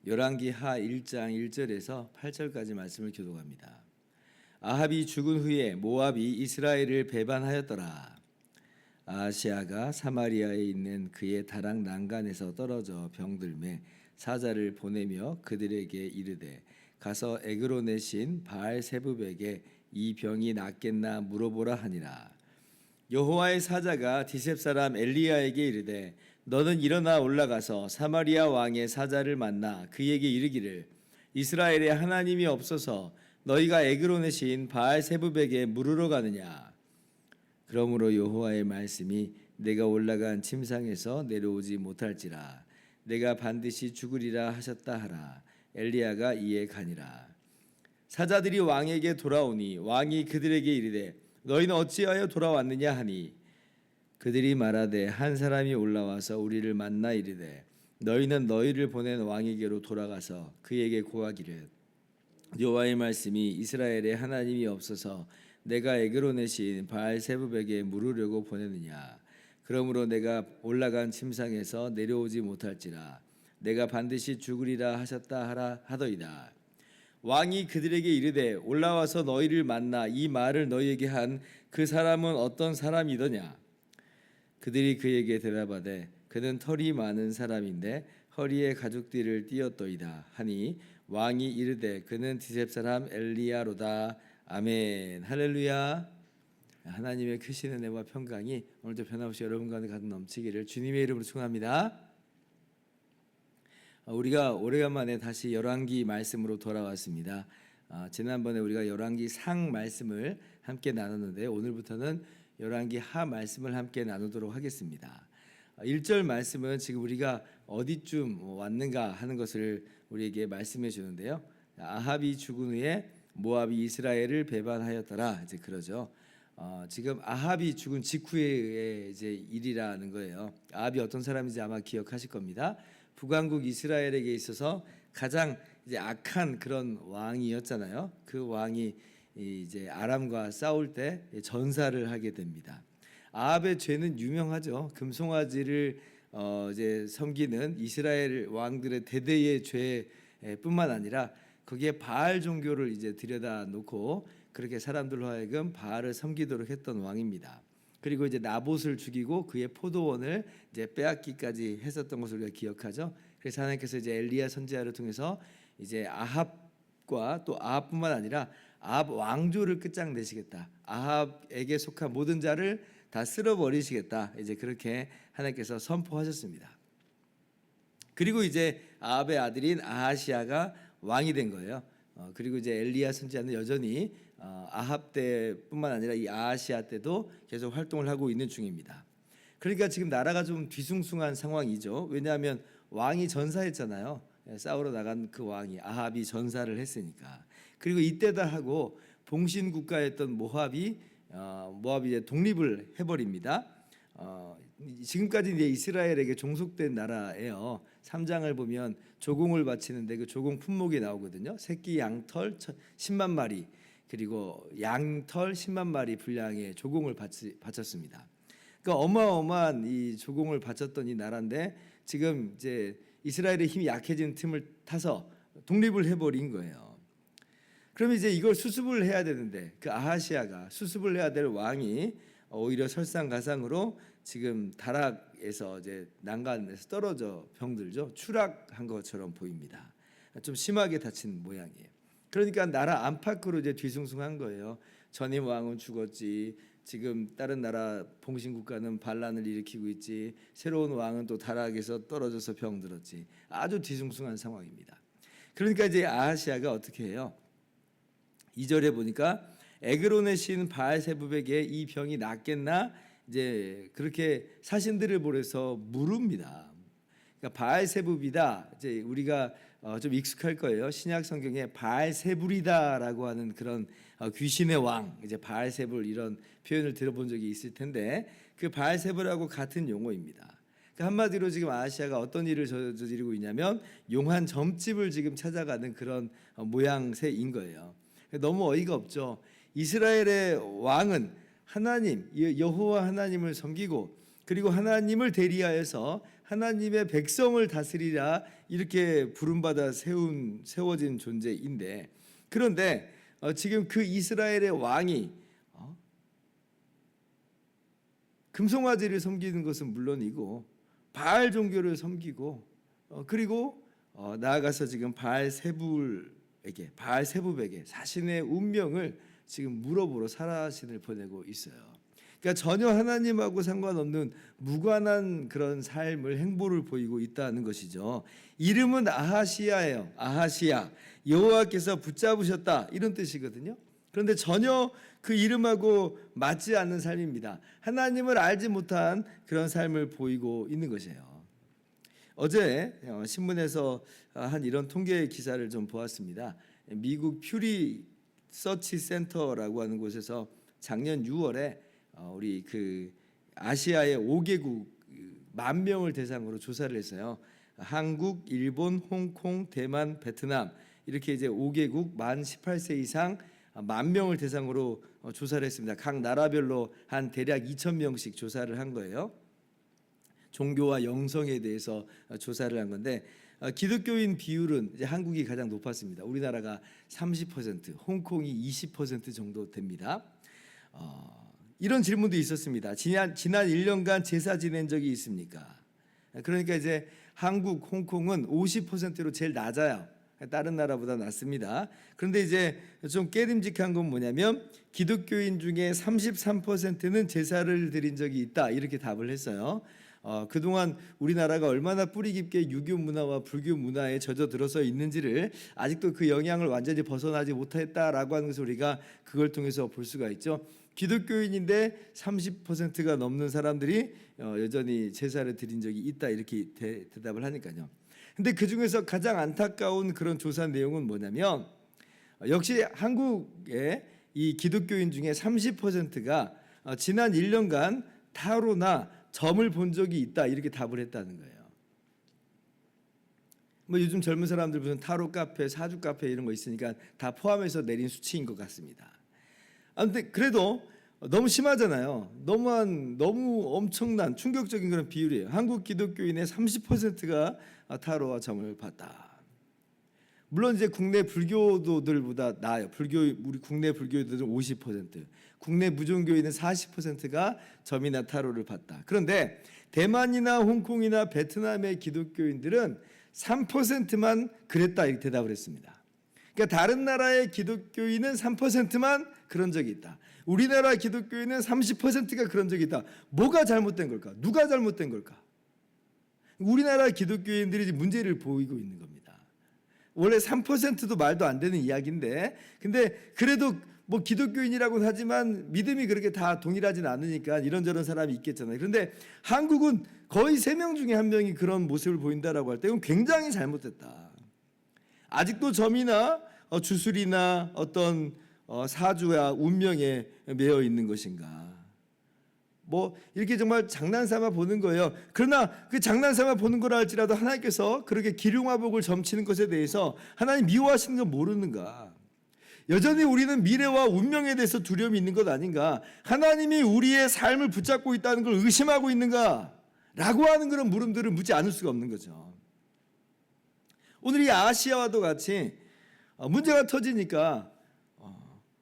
열왕기하 1장 1절에서 8절까지 말씀을 교독합니다. 아합이 죽은 후에 모압이 이스라엘을 배반하였더라. 아하시아가 사마리아에 있는 그의 다락 난간에서 떨어져 병들매 사자를 보내며 그들에게 이르되 가서 에그론의 신 바알세붑에게 이 병이 낫겠나 물어보라 하니라. 여호와의 사자가 디셉 사람 엘리야에게 이르되 너는 일어나 올라가서 사마리아 왕의 사자를 만나 그에게 이르기를 이스라엘에 하나님이 없어서 너희가 에그론의 신 바알세붑에게 물으러 가느냐. 그러므로 여호와의 말씀이 내가 올라간 침상에서 내려오지 못할지라 내가 반드시 죽으리라 하셨다 하라. 엘리야가 이에 가니라. 사자들이 왕에게 돌아오니 왕이 그들에게 이르되 너희는 어찌하여 돌아왔느냐 하니 그들이 말하되 한 사람이 올라와서 우리를 만나 이르되 너희는 너희를 보낸 왕에게로 돌아가서 그에게 고하기를 여호와의 말씀이 이스라엘에 하나님이 없어서 내가 에그론의 신 바알세붑에게 물으려고 보내느냐. 그러므로 내가 올라간 침상에서 내려오지 못할지라 내가 반드시 죽으리라 하셨다 하라 하더이다. 왕이 그들에게 이르되 올라와서 너희를 만나 이 말을 너희에게 한 그 사람은 어떤 사람이더냐. 그들이 그에게 대답하되 그는 털이 많은 사람인데 허리에 가죽띠를 띠었더이다 하니 왕이 이르되 그는 디셉 사람 엘리야로다. 아멘. 할렐루야. 하나님의 크신 은혜와 평강이 오늘도 변함없이 여러분 가운데 가득 넘치기를 주님의 이름으로 축원합니다. 우리가 오래간만에 다시 열왕기 말씀으로 돌아왔습니다. 지난번에 우리가 열왕기 상 말씀을 함께 나눴는데 오늘부터는 열왕기 하 말씀을 함께 나누도록 하겠습니다. 1절 말씀은 지금 우리가 어디쯤 왔는가 하는 것을 우리에게 말씀해 주는데요. 아합이 죽은 후에 모압이 이스라엘을 배반하였더라. 이제 그러죠. 지금 아합이 죽은 직후의 이제 일이라는 거예요. 아합이 어떤 사람인지 아마 기억하실 겁니다. 북왕국 이스라엘에게 있어서 가장 이제 악한 그런 왕이었잖아요. 그 왕이 이제 아람과 싸울 때 전사를 하게 됩니다. 아합의 죄는 유명하죠. 금송아지를 이제 섬기는 이스라엘 왕들의 대대의 죄뿐만 아니라 거기에 바알 종교를 이제 들여다 놓고 그렇게 사람들로 하여금 바알을 섬기도록 했던 왕입니다. 그리고 이제 나봇을 죽이고 그의 포도원을 이제 빼앗기까지 했었던 것을 우리가 기억하죠. 그래서 하나님께서 이제 엘리야 선지자를 통해서 이제 아합과 또 아합뿐만 아니라 아합 왕조를 끝장내시겠다. 아합에게 속한 모든 자를 다 쓸어버리시겠다. 이제 그렇게 하나님께서 선포하셨습니다. 그리고 이제 아합의 아들인 아하시아가 왕이 된 거예요. 그리고 이제 엘리야 선지자는 여전히 아합 때뿐만 아니라 이 아하시아 때도 계속 활동을 하고 있는 중입니다. 그러니까 지금 나라가 좀 뒤숭숭한 상황이죠. 왜냐하면 왕이 전사했잖아요. 싸우러 나간 그 왕이 아합이 전사를 했으니까. 그리고 이때다 하고 봉신 국가였던 모압이 이제 독립을 해버립니다. 지금까지 이제 이스라엘에게 종속된 나라예요. 3장을 보면 조공을 바치는데 그 조공 품목이 나오거든요. 새끼 양털 10만 마리 그리고 양털 10만 마리 분량의 조공을 바쳤습니다. 그러니까 어마어마한 이 조공을 바쳤던 이 나라인데 지금 이제 이스라엘의 힘이 약해진 틈을 타서 독립을 해버린 거예요. 그럼 이제 이걸 수습을 해야 되는데 그 아하시아가 수습을 해야 될 왕이 오히려 설상가상으로 지금 다락에서 이제 난간에서 떨어져 병들죠. 추락한 것처럼 보입니다. 좀 심하게 다친 모양이에요. 그러니까 나라 안팎으로 이제 뒤숭숭한 거예요. 전임 왕은 죽었지. 지금 다른 나라 봉신 국가는 반란을 일으키고 있지. 새로운 왕은 또 다락에서 떨어져서 병들었지. 아주 뒤숭숭한 상황입니다. 그러니까 이제 아하시아가 어떻게 해요? 2절에 보니까 에그론의 신 바알세붑에게 이 병이 낫겠나 이제 그렇게 사신들을 보내서 물읍니다. 그러니까 바알세붑이다. 이제 우리가 좀 익숙할 거예요. 신약 성경에 바알세불이다라고 하는 그런 귀신의 왕, 이제 바알세불 이런 표현을 들어본 적이 있을 텐데 그 바알세불하고 같은 용어입니다. 그러니까 한마디로 지금 아하시아가 어떤 일을 저지르고 있냐면 용한 점집을 지금 찾아가는 그런 모양새인 거예요. 너무 어이가 없죠. 이스라엘의 왕은 하나님 여호와 하나님을 섬기고 그리고 하나님을 대리하여서 하나님의 백성을 다스리라 이렇게 부름받아 세워진 존재인데, 그런데 지금 그 이스라엘의 왕이 금송아지를 섬기는 것은 물론이고 바알 종교를 섬기고 그리고 나아가서 지금 바알세불에게 자신의 운명을 지금 물어보러 사라신을 보내고 있어요. 그러니까 전혀 하나님하고 상관없는 무관한 그런 삶을 행보를 보이고 있다는 것이죠. 이름은 아하시야예요. 아하시야, 여호와께서 붙잡으셨다 이런 뜻이거든요. 그런데 전혀 그 이름하고 맞지 않는 삶입니다. 하나님을 알지 못한 그런 삶을 보이고 있는 것이에요. 어제 신문에서 한 이런 통계 기사를 좀 보았습니다. 미국 퓨리 서치 센터라고 하는 곳에서 작년 6월에 우리 그 아시아의 5개국 10,000명을 대상으로 조사를 했어요. 한국, 일본, 홍콩, 대만, 베트남 이렇게 이제 5개국 만 18세 이상 10,000명을 대상으로 조사를 했습니다. 각 나라별로 한 대략 2,000명씩 조사를 한 거예요. 종교와 영성에 대해서 조사를 한 건데 기독교인 비율은 이제 한국이 가장 높았습니다. 우리나라가 30%, 홍콩이 20% 정도 됩니다. 이런 질문도 있었습니다. 지난 1년간 제사 지낸 적이 있습니까? 그러니까 이제 한국, 홍콩은 50%로 제일 낮아요. 다른 나라보다 낮습니다. 그런데 이제 좀 깨림직한 건 뭐냐면 기독교인 중에 33%는 제사를 드린 적이 있다 이렇게 답을 했어요. 그동안 우리나라가 얼마나 뿌리 깊게 유교 문화와 불교 문화에 젖어들어서 있는지를 아직도 그 영향을 완전히 벗어나지 못했다라고 하는 것을 우리가 그걸 통해서 볼 수가 있죠. 기독교인인데 30%가 넘는 사람들이 여전히 제사를 드린 적이 있다 이렇게 대답을 하니까요. 근데 그 중에서 가장 안타까운 그런 조사 내용은 뭐냐면 역시 한국의 이 기독교인 중에 30%가 지난 1년간 타로나 점을 본 적이 있다 이렇게 답을 했다는 거예요. 뭐 요즘 젊은 사람들 무슨 타로 카페, 사주 카페 이런 거 있으니까 다 포함해서 내린 수치인 것 같습니다. 아무튼 그래도 너무 심하잖아요. 너무 엄청난 충격적인 그런 비율이에요. 한국 기독교인의 30%가 타로와 점을 봤다. 물론 이제 국내 불교도들보다 나아요. 우리 국내 불교도들은 50%, 국내 무종교인은 40%가 점이나 타로를 봤다. 그런데 대만이나 홍콩이나 베트남의 기독교인들은 3%만 그랬다 이렇게 대답을 했습니다. 그러니까 다른 나라의 기독교인은 3%만 그런 적이 있다. 우리나라 기독교인은 30%가 그런 적이 있다. 뭐가 잘못된 걸까? 누가 잘못된 걸까? 우리나라 기독교인들이 문제를 보이고 있는 겁니다. 원래 3%도 말도 안 되는 이야기인데, 근데 그래도 뭐 기독교인이라고는 하지만 믿음이 그렇게 다 동일하진 않으니까 이런저런 사람이 있겠잖아요. 그런데 한국은 거의 3명 중에 1명이 그런 모습을 보인다라고 할 때 이건 굉장히 잘못됐다. 아직도 점이나 주술이나 어떤 사주와 운명에 매여 있는 것인가? 뭐 이렇게 정말 장난삼아 보는 거예요. 그러나 그 장난삼아 보는 거라 할지라도 하나님께서 그렇게 기륭화복을 점치는 것에 대해서 하나님 미워하시는 건 모르는가? 여전히 우리는 미래와 운명에 대해서 두려움이 있는 것 아닌가? 하나님이 우리의 삶을 붙잡고 있다는 걸 의심하고 있는가? 라고 하는 그런 물음들을 묻지 않을 수가 없는 거죠. 오늘 이 아시아와도 같이 문제가 터지니까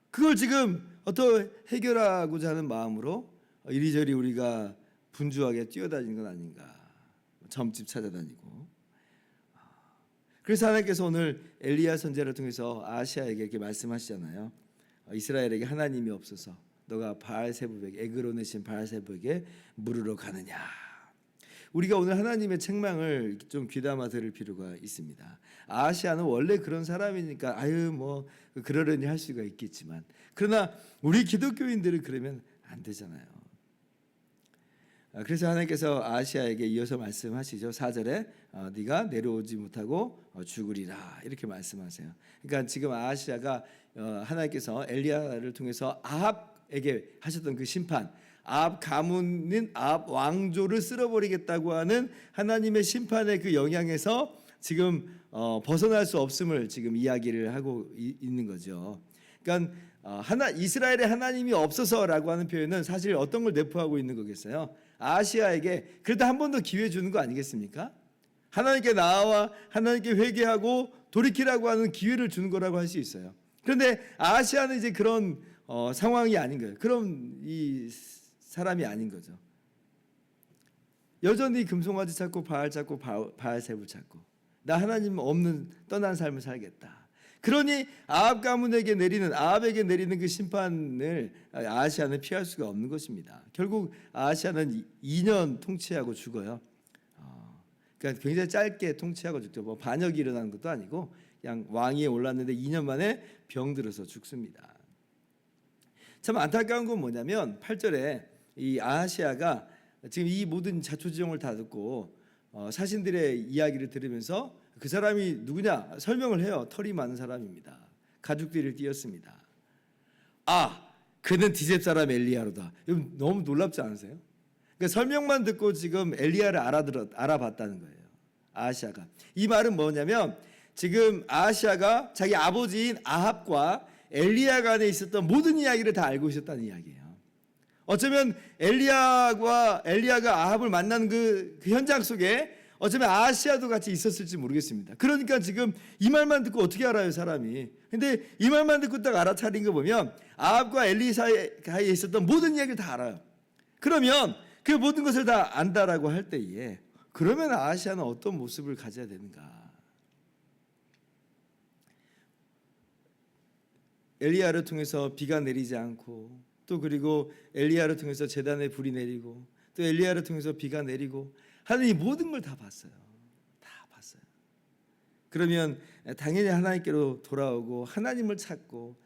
그걸 지금 어떻게 해결하고자 하는 마음으로 이리저리 우리가 분주하게 뛰어다니는 건 아닌가. 점집 찾아다니고. 그래서 하나님께서 오늘 엘리야 선지자를 통해서 아시아에게 이렇게 말씀하시잖아요. 이스라엘에게 하나님이 없어서 너가 바알세불에게 에그론의 신 바알세불에게 물으러 가느냐. 우리가 오늘 하나님의 책망을 좀 귀담아 들을 필요가 있습니다. 아시아는 원래 그런 사람이니까 뭐 그러려니 할 수가 있겠지만, 그러나 우리 기독교인들은 그러면 안 되잖아요. 그래서 하나님께서 아시아에게 이어서 말씀하시죠. 4절에 네가 내려오지 못하고 죽으리라 이렇게 말씀하세요. 그러니까 지금 아시아가 하나님께서 엘리야를 통해서 아합에게 하셨던 그 심판, 아합 가문인 아합 왕조를 쓸어버리겠다고 하는 하나님의 심판의 그 영향에서 지금 벗어날 수 없음을 지금 이야기를 하고 있는 거죠. 그러니까 이스라엘의 하나님이 없어서라고 하는 표현은 사실 어떤 걸 내포하고 있는 거겠어요? 아시아에게 그래도 한 번 더 기회 주는 거 아니겠습니까? 하나님께 나와 하나님께 회개하고 돌이키라고 하는 기회를 주는 거라고 할 수 있어요. 그런데 아시아는 이제 그런 상황이 아닌 거예요. 그런 이 사람이 아닌 거죠. 여전히 금송아지 찾고 바알 찾고 바알세불 찾고 나 하나님 없는 떠난 삶을 살겠다. 그러니 아합 가문에게 아합에게 내리는 그 심판을 아하시아는 피할 수가 없는 것입니다. 결국 아하시아는 2년 통치하고 죽어요. 그러니까 굉장히 짧게 통치하고 죽죠. 뭐 반역이 일어나는 것도 아니고 그냥 왕위에 올랐는데 2년 만에 병들어서 죽습니다. 참 안타까운 건 뭐냐면 8절에 이 아하시아가 지금 이 모든 자초지종을 다 듣고 사신들의 이야기를 들으면서 그 사람이 누구냐 설명을 해요. 털이 많은 사람입니다. 가죽띠를 띄었습니다. 그는 디셉 사람 엘리야로다. 너무 놀랍지 않으세요? 그러니까 설명만 듣고 지금 엘리야를 알아봤다는 거예요. 아하시아가. 이 말은 뭐냐면 지금 아하시아가 자기 아버지인 아합과 엘리야 간에 있었던 모든 이야기를 다 알고 있었다는 이야기예요. 어쩌면 엘리야가 아합을 만난 그 현장 속에 어쩌면 아하시아도 같이 있었을지 모르겠습니다. 그러니까 지금 이 말만 듣고 어떻게 알아요, 사람이. 근데 이 말만 듣고 딱 알아차린 거 보면 아합과 엘리 사이에 있었던 모든 이야기를 다 알아요. 그러면 그 모든 것을 다 안다라고 할 때에 그러면 아하시아는 어떤 모습을 가져야 되는가? 엘리야를 통해서 비가 내리지 않고 또 그리고 엘리야를 통해서 제단에 불이 내리고 또 엘리야를 통해서 비가 내리고 하나님 모든 걸 다 봤어요. 다 봤어요. 그러면 당연히 하나님께로 돌아오고 하나님을 찾고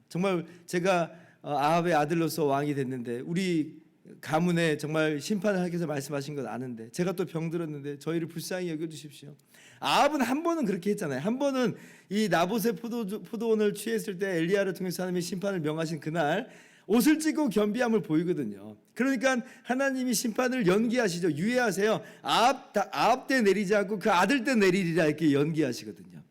정말 제가 아합의 아들로서 왕이 됐는데 우리 가문에 정말 심판을 하께서 말씀하신 건 아는데 제가 또 병들었는데 저희를 불쌍히 여겨주십시오. 아합은 한 번은 그렇게 했잖아요. 한 번은 이 나봇의 포도원을 취했을 때 엘리야를 통해서 하나님의 심판을 명하신 그날 옷을 찢고 겸비함을 보이거든요. 그러니까 하나님이 심판을 연기하시죠. 유예하세요. 아합 때 내리지 않고 그 아들 때 내리리라 이렇게 연기하시거든요.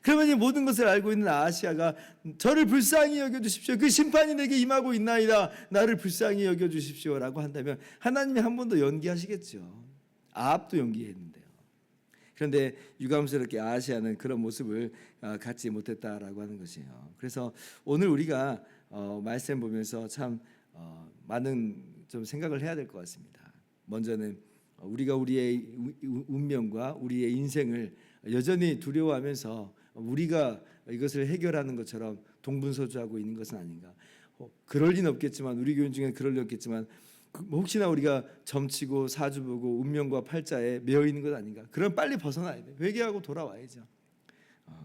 그러면 이 모든 것을 알고 있는 아하시아가 저를 불쌍히 여겨주십시오. 그 심판이 내게 임하고 있나이다. 나를 불쌍히 여겨주십시오라고 한다면 하나님이 한 번 더 연기하시겠죠. 아합도 연기했는데요. 그런데 유감스럽게 아하시아는 그런 모습을 갖지 못했다라고 하는 것이에요. 그래서 오늘 우리가 말씀 보면서 참 많은 좀 생각을 해야 될 것 같습니다. 먼저는 우리가 우리의 운명과 우리의 인생을 여전히 두려워하면서 우리가 이것을 해결하는 것처럼 동분서주하고 있는 것은 아닌가. 그럴 리는 없겠지만 우리 교인 중에 그럴 리 없겠지만 혹시나 우리가 점치고 사주보고 운명과 팔자에 매여 있는 것 아닌가. 그럼 빨리 벗어나야 돼. 회개하고 돌아와야죠.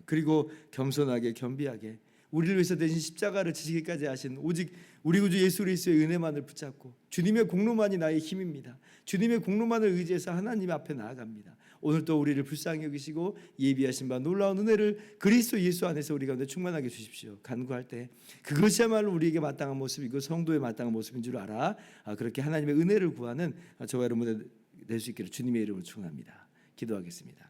그리고 겸손하게 겸비하게 우리를 위해서 대신 십자가를 지시기까지 하신 오직 우리 구주 예수 그리스도의 은혜만을 붙잡고 주님의 공로만이 나의 힘입니다. 주님의 공로만을 의지해서 하나님 앞에 나아갑니다. 오늘 또 우리를 불쌍히 여기시고 예비하신 바 놀라운 은혜를 그리스도 예수 안에서 우리 가운데 충만하게 주십시오. 간구할 때 그것이야말로 우리에게 마땅한 모습이고 성도의 마땅한 모습인 줄 알아 그렇게 하나님의 은혜를 구하는 저와 여러분들 될 수 있기를 주님의 이름으로 축원합니다. 기도하겠습니다.